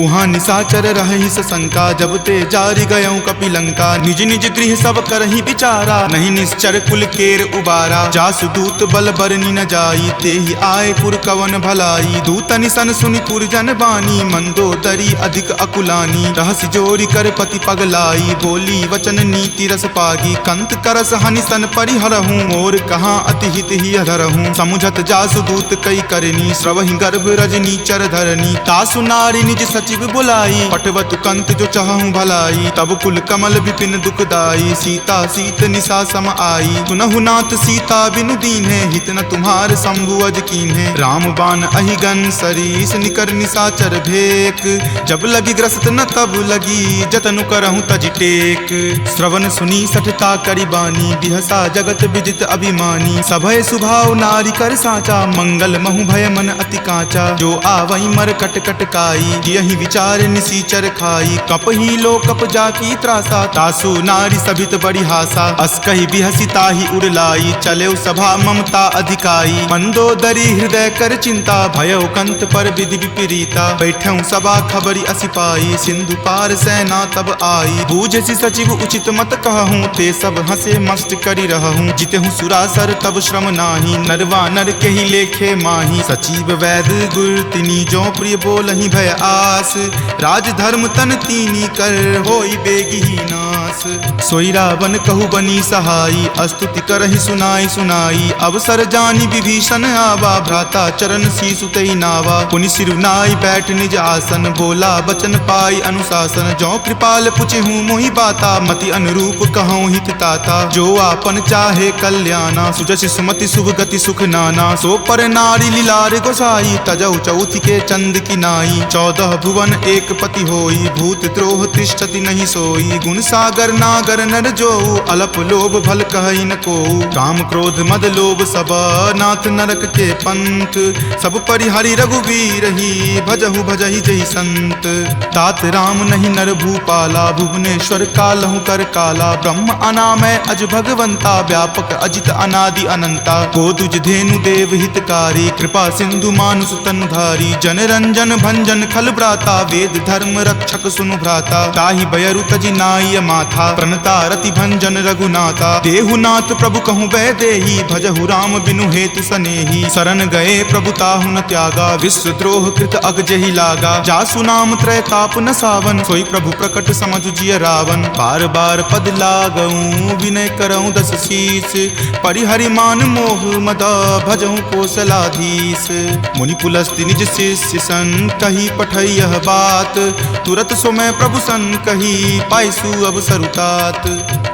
उहाँ निशाचर रहहि सशंका। जब ते जारि गयऊँ कपि लंका, निज निज गृह सब करहि विचारा। नहीं निश्चर कुल केर उबारा, जासु दूत बल बरनि न जाई। तेहि आए पुर कवन भलाई, दूतनि सन सुनि पुर जन बानी। मंदोदरी अधिक अकुलानी, रहसि जोरि कर पति पगलाई। बोली वचन नीति रस पागी, कंत करस हनि सन परिहरहूँ, मोर कहाँ अति हित ही अधरहूँ। समुझत जासु दूत कई करनी, श्रवहि गर्भ रजनी चर धरनी, तासु नारी निज सचिव बुलाई, पटवतु कंत जो चाहूँ भलाई। तब कुल कमल विपिन दुखदाई, सीता सीत निशा सम आई, सुनहु नाथ सीता बिनु दीन्हे, हित न तुम्हार शंभु अज कीन्हे। राम बाण अहिगन सरीस निकर निशाचर भेक, जब लगी ग्रस्त न तब लगी, जतनु करहूँ तज टेक। श्रवण सुनी सठता करि बानी, बिहसा जगत विजित अभिमानी। सभय सुभाव नारी कर साचा, मंगल महु भय मन अति काचा। जो आवई मर कट कट काई, यही विचार निसीचर खाई। कपही लो कप जाकी त्रासा, तासु नारी सभित बड़ी हासा। अस कही बिहसी ताहि उड़लाई, चले सभा ममता अधिकाई। मंदोदरी हृदय कर चिंता, भयो कंत पर विधि विपरीता। बैठऊं सभा खबरी असिपाई, सिंधु पार सेना तब आई। बूझसी सचिव उचित मत कहूँ, ते सब हंसे मस्त करी रहूँ। जितेहूँ सुरासर तब श्रम नाही, नरवा नर के ही लेखे माही। सचिव वैद गुर तिनी, जो प्रिय बोलहि भय आस। राज धर्म तन तीनी कर, होई बेगी ही नास। सोई रावण कहु बनी सहाई, अस्तुति करहि सुनाई सुनाई। अवसर जानी विभीषण आवा, भ्राता चरण शीसु तई नावा। पुनि सिरुनाई बैठ निज आसन, बोला बचन पाई अनुशासन। जो कृपाल पुछहूँ मोहि बाता, मति अनुरूप कहूँ हित ताता। जो आपन चाहे कल्याणा, सुजसि सुमति शुभ गति सुख नाना। सो पर नारी लीलार गोसाई, तजौ चौथि के चंद की नाई। 14 भुवन एक पति होई, भूत द्रोह तिष्ठति नहीं सोई। गुण सागर नागर नर जो, अलप लोभ भल कहई न को। काम क्रोध मद लोभ सब, नाथ नरक के पंथ। सब परिहरि रघुवीर ही, भजहु भजहि जहि संत। तात राम नहीं नर भूपाला, भुवनेश्वर कालहु कर काला। ब्रह्म अनामय अज भगवंता, व्यापक अजित अनादि अनंता। गोदुज धेनु देव हितकारी, कृपा सिंधु मानुष तनुधारी। जन रंजन भंजन खल भ्राता, वेद धर्म रक्षक सुनु भ्राता। ताहि बयरु तजि नाय माथा, प्रणता रति भंजन रघुनाथा। देहुनाथ प्रभु कहूँ वै देही, भजहु राम बिनु हेतु सनेही। शरण गए प्रभु ताहु न त्यागा, विश्व द्रोह कृत अग जहि लागा। जासु नाम त्रय ताप न सावन, सोई प्रभु प्रकट समझु जिय रावण। बार बार पद लागऊं, विनय करऊं दस शीस। परिहरि मान मोह मद, भजहु कौशलाधीश। मुनि पुलस्ति निज शिष्य सन, कही पठई यह बात। तुरत सो मैं प्रभु सन कही, पाइसु अब सरुतात।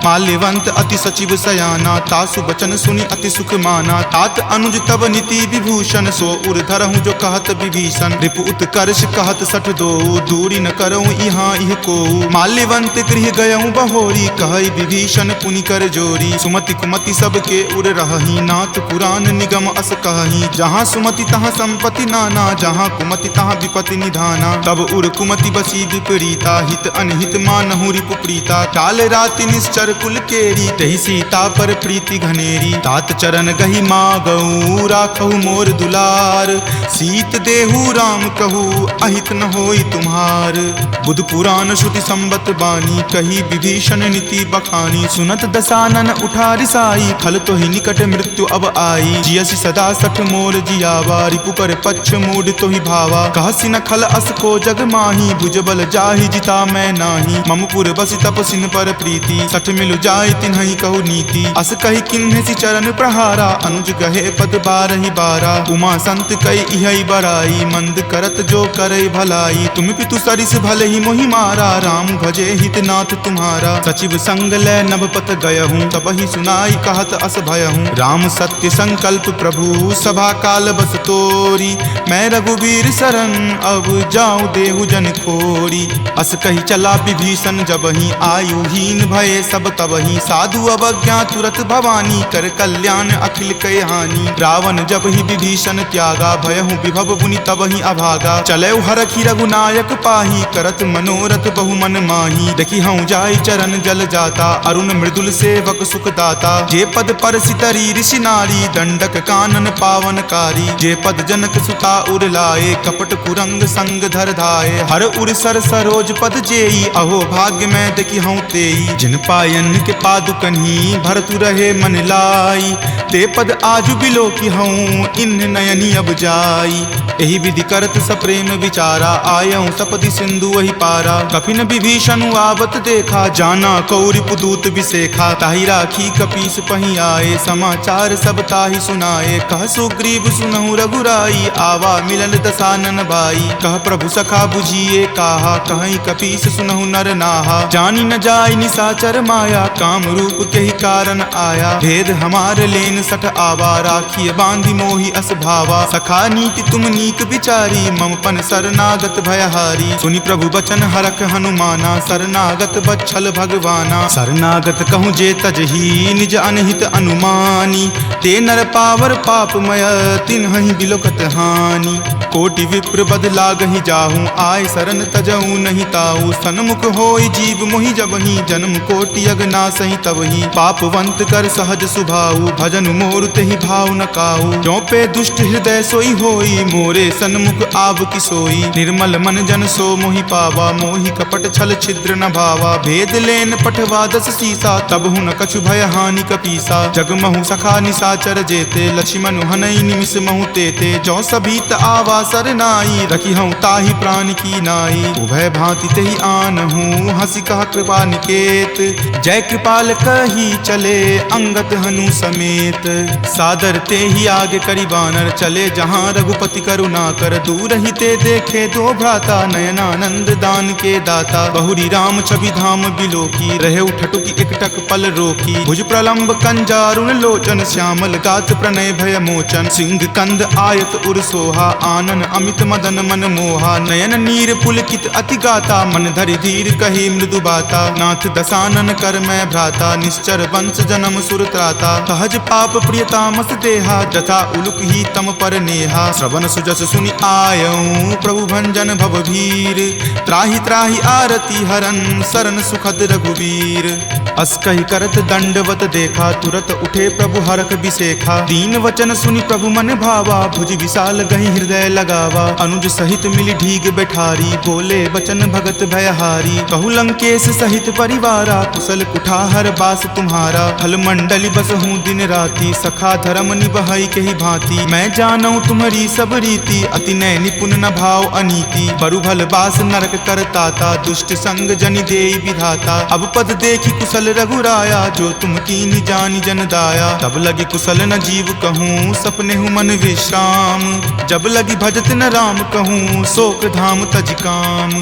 माल्यवंत अति सचिव सयाना, तासु बचन सुनि अति सुख माना। तात अनुज तब नीति विभूषण, सो उर धरहूँ जो कहत विभीषण। रिपु उत्कर्ष कहत सठ दो, दूरी न करऊँ यहाँ इह को। माल्यवंत गृह गयऊँ बहोरी, कहई विभीषण पुनि कर जोरी। सुमति कुमति सबके उर रहही, नाथ पुराण निगम अस कहही। जहाँ सुमति तहाँ संपत्ति नाना, जहाँ कुमति तहाँ विपत्ति निधाना। तब उर कुमति बसी विपरीता, हित अनहित मानहु रिपु प्रीता। काल राति निश्चर कुल केरी, तहि सीता पर प्रीति घनेरी। तात चरण गही मागऊ, राखहु मोर दुलार। सीत देहु राम कहू, अहित न होई तुम्हार। बुध पुराण श्रुति संबत बानी, कही विभीषण नीति बखानी। सुनत दसानन उठा रिसाई, खल तो ही निकट मृत्यु अब आई। जियसि सदा सठ मोर जियावा, रिपु पर पक्ष मूड तो ही भावा। कहसि न खल अस को जग माही, भुजबल जाहि जिता मैं नाही। ममपुर बसि तपसिन पर प्रीति, सठ मिलु जाय तिन्हि कहु नीति। अस कही किन्हि चरण प्रहारा, अनुज गहे पद बारहि बारा। उमा संत कई इहै बराई, मंद करत जो करई भलाई। तुम पितु सरिस भले ही मोहि मारा, राम भजे हित नाथ तुम्हारा। सचिव संग लै नभपत गयहूँ, तबहि सुनाई कहत अस भयहूँ। राम सत्य संकल्प प्रभु, सभा काल बस तोरी। मैं रघुवीर शरण, अब जाऊँ देहु जन खोरी। अस कही चला विभीषण जबहि, आयुहीन भये सब तबहि। साधु अवज्ञा तुरत भवानी, कर कल्याण अखिल कय हानि। रावण जब ही विभीषण त्यागा, भयहु विभव पुनि तबहि अभागा। चलऊ हरखि रघुनायक पाही, करत मनोरथ बहु मन माही। देखि हूँ जाय चरण जल जाता, अरुण मृदुल सेवक सुख दाता। जे पद पर सितरी ऋषि नारी, दंडक कानन पावनकारी। जे पद जनक सुता उर लाए, कपट कुरंग संग धर धाये। हर उर सर सरोज पद जेई, अहो भाग्य में देखि हूँ तेई। जिन पाई नयन के पादुकन्ही भरतु रहे मन लाई। ते पद आजु बिलो की हूँ इन नयनी अब जाई। एहि विधि करत सप्रेम विचारा आयऊँ सपदि सिंधु वही पारा। कपिन विभीषण आवत देखा जाना कौरि पुदूत विसेखा। ताहि राखी कपीस पही आए समाचार सब ताहि सुनाए। कह सुग्रीव सुनहु रघुराई आवा मिलन दसानन भाई। कह प्रभु सखा बुझिए काहा कहीं कपीस सुनहु नर नाहा। जानी न जाय निसाचर माया काम रूप के ही कारण आया। भेद हमार लेन सठ आवा राखिय बांधि मोहि अस भावा। सखा नीति तुम नीक विचारी मम पन शरणागत भयहारी। सुनि प्रभु बचन हरख हनुमाना शरणागत बच्छल भगवाना। शरणागत कहूँ जे तजही निज अनहित अनुमानी। ते नर पावर पापमय तिन्हि बिलोकत हानि। कोटि विप्र बद लागहि जाहूँ आय शरण तजऊ नहीं ताऊ। सन्मुख होय जीव मोहि जबहि जन्म कोटि अगनासहि तबहि। पापवंत कर सहज सुभाऊ भजन मोर तेहि भाव न काऊ। जो पे दुष्ट हृदय सोई होई मोरे सन्मुख आब की सोई। निर्मल मन जन सो मोहि पावा मोहि कपट छल छिद्र न भावा। भेद लेन पठवा दस सीसा तब हुन कछु भय हानि कपीसा। जगमहु सखा निसाचर जेते लक्ष्मण हनई निमिष महु तेते। जो सभीत आवा सरनाई रखी हूँ ताहि प्राण की नाई। उभय भांति तेहि आनहूँ हंसी कह कृपा निकेत। जय कृपाल कही चले अंगत हनु समेत। सादर ते ही आगे करी बानर चले जहाँ रघुपति करुणा कर। दूर ही ते देखे दो भ्राता नयनानंद दान के दाता। बहुरी राम छवि धाम बिलोकी रहे उठटुकी एकटक पल रोकी। भुज प्रलंब कंजारुण लोचन श्यामल गात प्रणय भय मोचन। सिंह कंद आयत उर सोहा आनन अमित मदन मन मोहा। नयन नीर पुलकित अति गाता मन धरि धीर कही मृदु बाता। नाथ दसानन कर मैं भ्राता निश्चर वंश जन्म सुर त्राता। सहज पाप प्रियतामस देहा जथा उलुक ही तम पर नेहा। श्रवण सुजस सुनि आयऊँ प्रभु भंजन भवभीर। त्राहि त्राहि आरती हरन शरण सुखद रघुवीर। अस कहि करत दंडवत देखा तुरत उठे प्रभु हरख बिसेखा। दीन वचन सुनि प्रभु मन भावा भुज विशाल गहि हृदय लगावा। अनुज सहित मिली ढीग बैठारी बोले बचन भगत भयहारी। कहु लंकेश सहित परिवारा कुशल कुठाहर बास तुम्हारा। फल मंडली बस हूँ दिन राति सखा धर्म निबहई के ही भांति। मैं जानऊ तुम्हारी सब रीति अति नय निपुण न भाव अनीति। बरु भल बास नरक करताता दुष्ट संग जनि देई विधाता। अब पद देखी कुशल रघुराया जो तुम कीन्ही जानि जन दाया। तब लगी कुशल न जीव कहूँ सपने हूँ मन विश्राम। जब लगी भजत न राम कहूँ शोक धाम तज काम।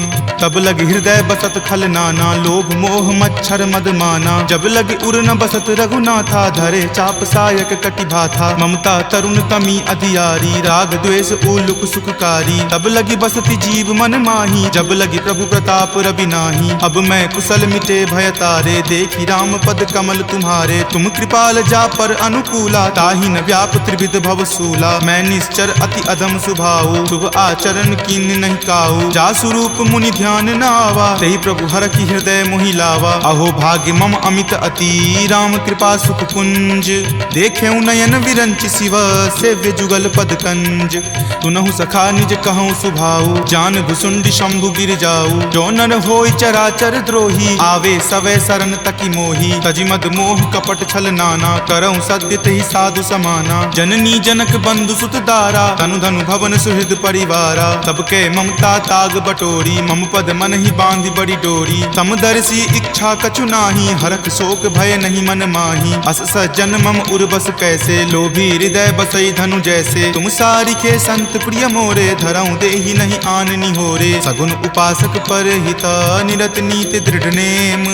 तब लगी हृदय बसत खल नाना लोभ मोह मच्छर मद माना। जब लगी उर न बसत रघुनाथा धरे चाप सायक कटि भाथा। ममता तरुण तमी अधियारी राग द्वेष उलुक सुखकारी। तब लगी बसती जीव मन माही जब लगी प्रभु प्रताप रवि नाही। अब मैं कुशल मिटे भय तारे देखी राम पद कमल तुम्हारे। तुम कृपाल जा पर अनुकूला ताहि न व्याप त्रिविध भव सूला। मैं निश्चर अति अधम सुभाऊ शुभ आचरण कीन नहीं काऊ। जा स्वरूप मुनि ध्यान न आवा तेहि प्रभु हर की हृदय मोहि लावा। अहो भाग्य मम अमित अति राम कृपा सुख पुंज। देखे नयन विरंच शिव सेव्य जुगल पद कंज। तुनहु सखा निज कहूँ सुभाऊ जान भुसुंड शंभु गिर जाऊ। जो नर होय चराचर द्रोही आवे सवै शरण तकी मोही। तजिमद मोह कपट छल नाना करऊँ सत्य तेहि साधु समाना। जननी जनक बंधु सुत दारा तनु धनु भवन सुहृद परिवारा। सबके ममता ताग बटोरी मम पद मन ही बांधि बड़ी डोरी। समदर्शी इच्छा कछु नाही हरख शोक भय नहीं मन माही। अस सज्जन मम उर्बस कैसे लोभी हृदय बसई धनु जैसे। तुम सारिखे संत प्रिय मोरे धरऊँ देहि नहीं आननी होरे। सगुन उपासक पर हित निरत नीति दृढ़ नेम।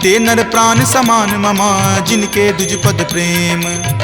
ते नर प्राण समान ममा जिनके दुज पद प्रेम।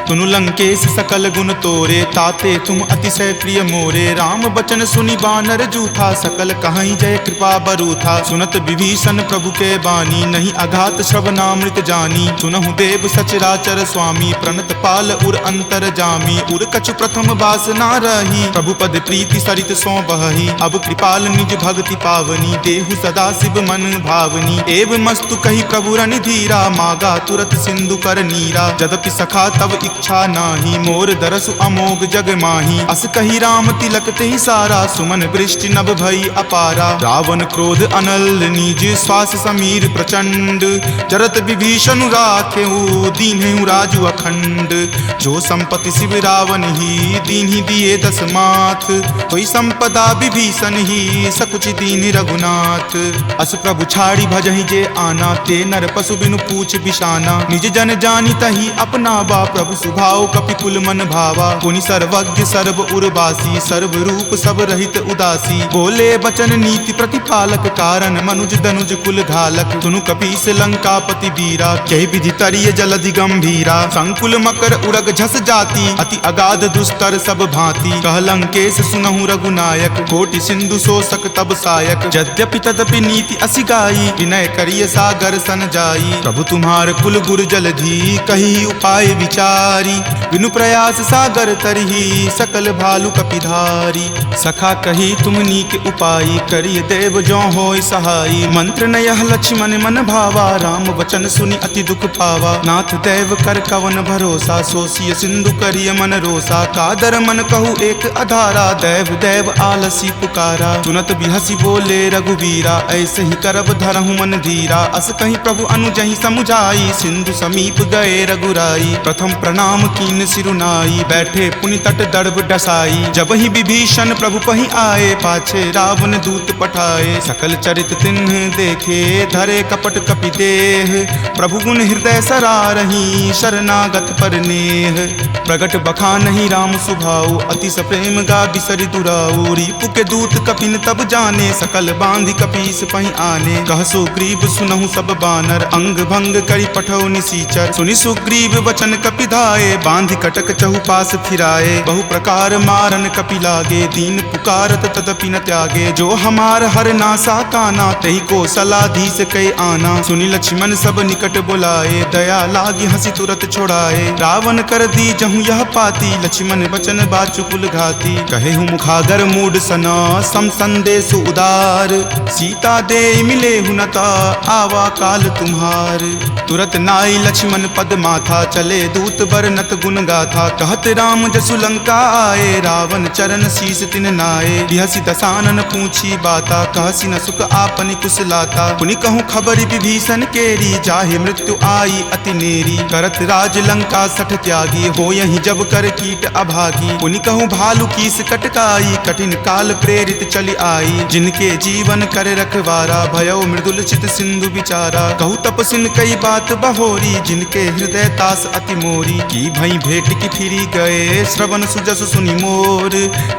तुनु लंकेश सकल गुण तोरे ताते तुम अतिशय प्रिय मोरे। राम बचन सुनि बानर जूथा सकल कहीं जय कृपा बरूथा। सुनत विभीषण प्रभु के बानी नहीं अघात श्रवणामृत जानी। सुनहु देव सचराचर स्वामी प्रणत पाल उर अंतर जामी। उर कछु प्रथम बास ना रही प्रभु पद प्रीति सरित सो बही। अब कृपाल निज भक्ति पावनी देहु सदा शिव मन भावनी। एव मस्तु कही प्रभु रन धीरा मागा तुरत सिंधु कर नीरा। जदपि सखा तब इच्छा नाही मोर दरसु अमोघ जग माही। अस कही राम तिलक देखते ही सारा, सुमन वृष्टि नभ भई अपारा। रावण क्रोध अनल निज श्वास समीर प्रचंड, जरत विभीषण राखेहु दीन्हु राजु अखंड। जो संपत्ति शिव रावण ही दीन्हि दिए दस माथ, कोई संपदा विभीषण ही सकुच दीन रघुनाथ। अस प्रभु छाड़ी भजहि जे आना, ते नर पशु बिनु पूछ बिशाना। निज जन जानी तही अपना बा, प्रभु सुभाव कपिकुल मन भावा। पुनि सर्वज्ञ सर्व उर्वासी, सर्व रूप सब रहित उदासी। बोले बचन नीति प्रतिपालक, कारण मनुज दनुज कुल घालक। सुनु कपीस लंकापति वीरा, कहि विधि तरिय जलधि गंभीरा। संकुल मकर उरग झस जाति, अति अगाध दुस्तर सब भांति। कह लंकेश सुनहु रघुनायक, कोटि सिंधु शोषक तब सायक। यद्यपि तदपि नीति असि गाई, विनय करिय सागर सन जाई। प्रभु तुम्हार कुल गुर जलधि, कही उपाय विचारी। बिनु प्रयास सागर तरही, सकल भालु कपिधारी। सखा कही तुम नीक उपाय, करिय देव जो होय सहाई। मंत्र न यह लक्ष्मण मन भावा, राम वचन सुनि अति दुख पावा। नाथ देव कर कवन भरोसा, सोसिय सिंधु करिय मन रोसा। कादर मन कहु एक अधारा, देव देव आलसी पुकारा। सुनत बिहसी बोले रघुवीरा, ऐसे ही करब धरहु मन धीरा। अस कहीं प्रभु अनुजहि समुझाई, सिंधु समीप गए रघुराई। प्रथम प्रणाम कीन सिरुनाई, बैठे पुनि तट दर्भ डसाई। जब ही विभीषण प्रभु पहि आए, पाछे रावण दूत पठाए। सकल चरित तिन्ह देखे, धरे कपट कपि देह। प्रभु गुण हृदय सरारहि, शरणागत पर नेह। प्रगट बखानहि राम सुभाऊ, अति सप्रेम गा बिसरि दुराऊ। रिपु के दूत कपिन तब जाने, सकल बांधि कपीस पहि आने। कह सुग्रीव सुनहु सब बानर, अंग भंग करि पठौ निसीचर। सुनि सुग्रीव वचन कपि धाये, बांधि कटक चहुपास फिराए। बहु प्रकार मारन कपि लागे, दीन पुकारत तदपि न त्यागे। जो हमार हर नासा काना, तही को सलाधीस कै आना। सुनि लक्ष्मण सब निकट बुलाए, दया लागी हंसी तुरत छोड़ाए। रावण कर दी जहु यह पाती, लक्ष्मण वचन बाचुकुल घाती। कहे हूँ मुखागर मूड सना, सम संदेश उदार। सीता दे मिले हुनता, आवा काल तुम्हार। तुरत नाई लक्ष्मण पद माथा, चले दूत बरनत गुण गाथा। कहत राम जसु लंका आए, रावण चरण शीस तिन नाए। बिहसी दसानन पूछी बाता, कहसी न सुख आपनि कुशलाता। पुनि कहूँ खबर विभीषण केरी, जाहे मृत्यु आई अति नेरी। करत राज लंका सठ त्यागी, हो यही जब कर कीट अभागी। पुनि कहूँ भालू कीस कटकाई, कठिन काल प्रेरित चली आई। जिनके जीवन कर रखवारा, भयो मृदुल चित सिंधु विचारा। कहूँ तपसिन कई बात बहोरी, जिनके हृदय तास अति मोरी। की भई भेंट की फिरी गए, श्रवण सुजस सुनि मोर।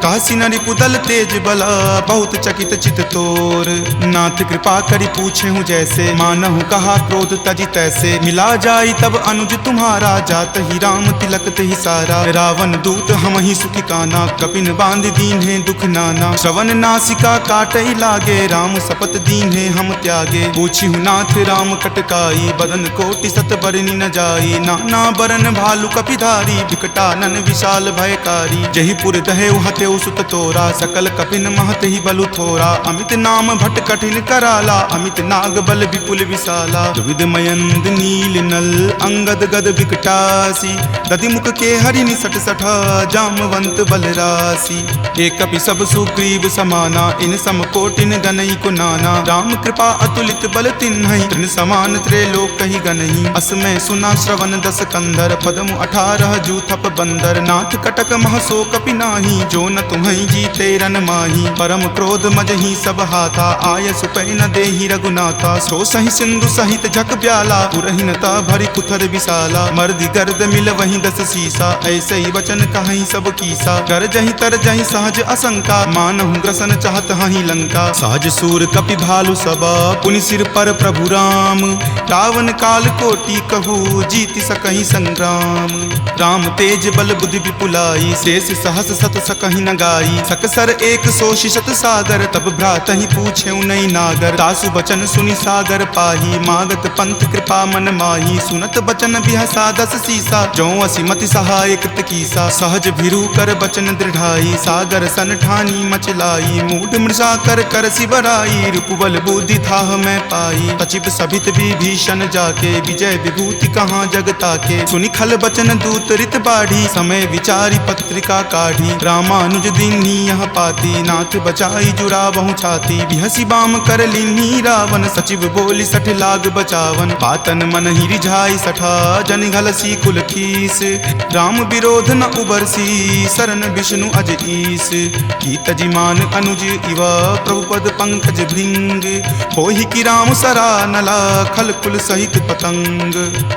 काशी नरि पुदल तेज बला, बहुत चकित चित तोर। नाथ कृपा करि पूछे हूँ जैसे, मानहु कहा क्रोध तजि तैसे। मिला जाई तब अनुज तुम्हारा, जात ही राम तिलक ही सारा। रावण दूत हम ही सुखी काना, कपिन बांध दीन है दुख नाना। श्रवण नासिका काटई लागे, राम शपथ दीन है हम त्यागे। पूछी हूँ नाथ राम कटकाई, बदन कोटि सत बरनी न जाई। नाना बरन भालु कपिधारी, विकटानन विशाल भयकारी। जही पुर दहे हतेउ सुत तोरा, सकल कपिन महत ही बलु थोरा। अमित नाम भट कठिन कराला, अमित नाग बल विपुल विशाला। दुविध मयंद नील नल, अंगद गद विकटासी। दधि मुख के हरि निसट सठा, जामवंत बलरासी। एक कपि सब सुग्रीव समाना, इन सम कोटिन गनई को नाना। राम कृपा अतुलित बल तिन्हि, तृण समान त्रैलोक कहि गनहि। असमय सुना श्रवण दस कंधर, पदमु 18 जूथप बंदर। नाथ कटक महसो कपि नाही, जो न तुम्हि जीते रन माही। परम क्रोध मजहि सब हाथा, आय सुपै न देहि रघुनाथा। सो सहि सिंधु सहित झक ब्याला, पुरहिनता भरि कुथर विशाला। मर्दि गर्द मिल वहीं दस सीसा, ऐसे ही वचन कहीं सब कीसा। कर जहीं तर जहीं सहज असंका, मानहु ग्रसन चाहत हहीं लंका। सहज सूर कपि भालु सबा, पुनि सिर पर प्रभु राम। रावण काल कोटि कहू, जीति सकहि संग्राम। राम तेज बल बुद्धि विपुलाई, शेष सहस सत सकहि न गाई। सकसर एक सो शिशत सागर, तब भ्रातहि पूछे नई नागर। तासु बचन सुनि सागर पाही, मागत पंथ कृपा मन माही, सुनत बचन बिहसा दस सीसा, जो असीमति सहाय कृत कीसा, सहज भिरू कर बचन दृढ़ाई, सागर सन ठानी मचलाई, मूढ़ मृषा कर कर सिबराई, रूपबल बुद्धि थाह मैं पाई, सचिव सभित विभीषण जाके, विजय विभूति कहाँ जगता के, सुनि खल बचन दूत रित बाढ़ी, समय विचारी पत्रिका काढ़ी, रामानुज दीन्ही यह पाती, नाथ बचाई जुरा बहु छाती, बिहसी बाम कर लीन्ही रावण, सचिव बोली सठ लाग बचावन, बातन मन ही रिझाई सठा, जन घलसी कुल खीस, राम विरोध न उबरसी, शरण विष्णु अज ईस, कीत जिमान अनुज इव, प्रभुपद पंकज भृंग, होहि की राम सरा नला, खल कुल सहित पतंग,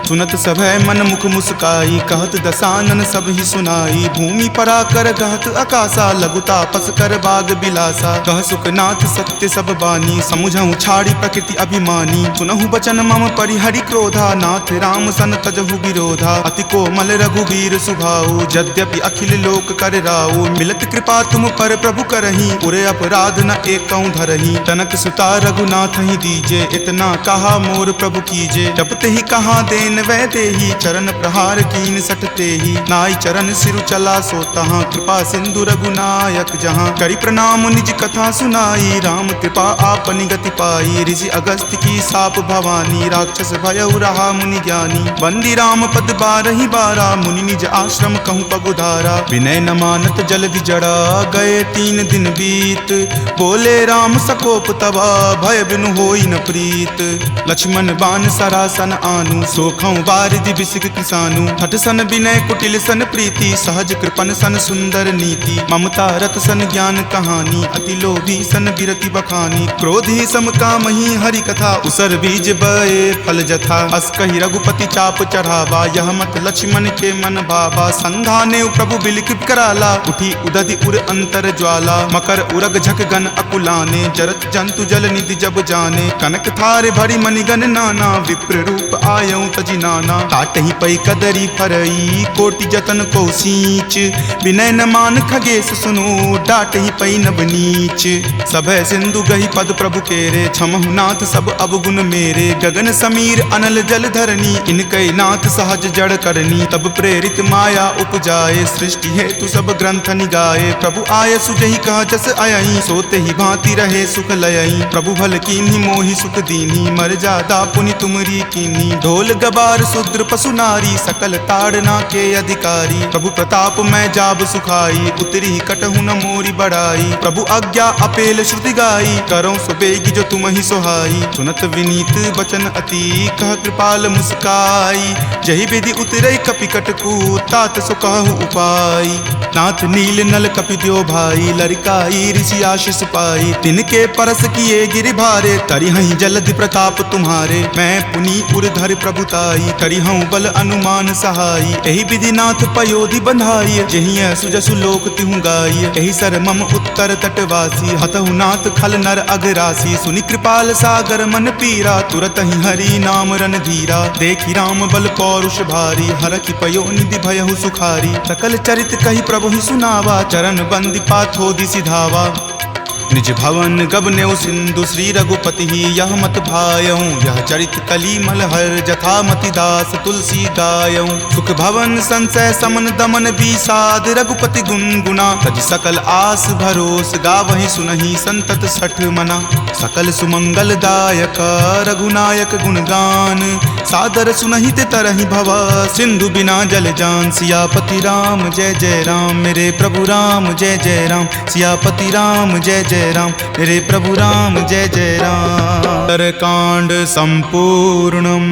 सुनत सभय मन मुख मुस्काई, कहत दसानन सब ही सुनाई, भूमि पराकर कहत आकाशा, लघु तापस कर बाग बिलासा, कह सुखनाथ सत्य सब बानी, समुझहु छाड़ी प्रकृति अभिमानी, सुनहु बचन मम परिहरि क्रोधा, नाथ राम सन तजहु विरोधा, अति कोमल रघुबीर सुभाऊ, यद्यपि अखिल लोक कर राऊ, मिलत कृपा तुम पर प्रभु करही, उरे अपराध न एकौ धरही, तनक सुता रघुनाथ ही दीजे, इतना कहा मोर प्रभु कीजे, जपते ही कहा देन वै देही, चरण प्रहार कीन सटते ही, नाई चरण सिरु चला सो तहाँ, कृपा सिंधु रघुनायक जहाँ, करि प्रणाम निज कथा सुनाई, राम कृपा आपनि गति पाई, ऋषि अगस्त्य की साप भवानी, राक्षस भयउ रहा मुनि ज्ञानी, बंदी राम पद बारहि बारा, मुनि निज आश्रम कहूँ पगुधारा, विनय न मानत जल्दि जड़ा, गए 3 दिन बीत, बोले राम सकोप तबा, भय बिनु होई न प्रीत, लक्ष्मण बान सरासन आनु, सोखौ बारिधि बिसिक किसानु, हठ सन विनय कुटिल सन प्रीति, सहज कृपन सन सुंदर नीति, ममता रत सन ज्ञान कहानी, अति लोभी सन बिरति बखानी, क्रोधी सम कामहि हरि कथा, उसर बीज बए फल जथा, अस कहि रघुपति चाप चढ़ावा, यह मत लक्ष्मण के मन भावा, संधाने प्रभु बिलखित कराला, उठी उदधि उर अंतर ज्वाला, मकर उरग झक गन अकुलाने, जरत जंतु जल निधि जब जाने, कनक थार भरी मणिगन नाना, विप्र रूप आयौ तजि नाना, काटहि पै कदरी फरई, कोटि जतन को सींच, विनय न मान खगेश सुनो, डाटहि पै नब नीच, सभय सिंधु गहि पद प्रभु केरे, क्षमहु नाथ सब अवगुण मेरे, गगन समीर अनल जल धरनी, इनकै नाथ सहज जड़ करनी, तब प्रेरित माया उपजाए, सृष्टि हेतु सब ग्रंथ निगाए, प्रभु आय सुजहि कह जस अयहि, सोते ही भांति रहे सुख लयहि, प्रभु भल कीन्ही मोहि सुख दीन्ही, मर जादा पुनि तुमरी कीन्ही, ढोल गबार शूद्र पशु नारी, सकल ताड़ना के अधिकारी, प्रभु प्रताप मैं जाब सुखाई, उतरी कटहु न मोरी बढ़ाई, प्रभु आज्ञा अपेल श्रुति गाई, करौ सुबेगी जो तुम ही सोहाई, सुनत विनीत बचन अति, कह कृपाल मुस्काई, जहि विधि उतरै कपि कटकू, तात सो कहु उपाय, नाथ नील नल कपि द्यो भाई, लरिकाई ऋषि आशीष पाई, तिनके परस किए गिरि भारे, तरिहहि जलधि प्रताप तुम्हारे, मैं पुनि उर्धर प्रभुताई, करिहऊँ बल अनुमान सहाई, एहि विधि नाथ पयोधि बंधाई, जहिं सुजसु लोक तिहु गाई, एहि सर मम उत्तर तटवासी, हतहु नाथ खल नर अगरासी, सुनि कृपाल सागर मन पीरा, तुरत ही हरि नाम रन धीरा, देखि राम बल पौरुष भारी, हरखि पयो निधि भयहु सुखारी, सकल चरित कहि प्रभु ही सुनावा, चरण बंदी पाथोधि सिधावा, निज भवन गबनेउ सिंधु श्री रघुपति ही, यह मत भायऊँ, यह चरित कली मलहर, जथा मति दास तुलसी गायऊँ, सुख भवन संशय समन दमन विषाद, रघुपति गुनगुना, तज सकल आस भरोस, गावहि सुनहि संतत सठ मना, सकल सुमंगल दायक रघुनायक गुणगान, सादर सुनहि ते तरहि भव, सिंधु बिना जल जान, सियापति राम जय जय राम, मेरे प्रभु राम जय जय राम, सियापति राम जय जय राम, मेरे प्रभु राम जय जय राम। उत्तरकांड संपूर्णम्।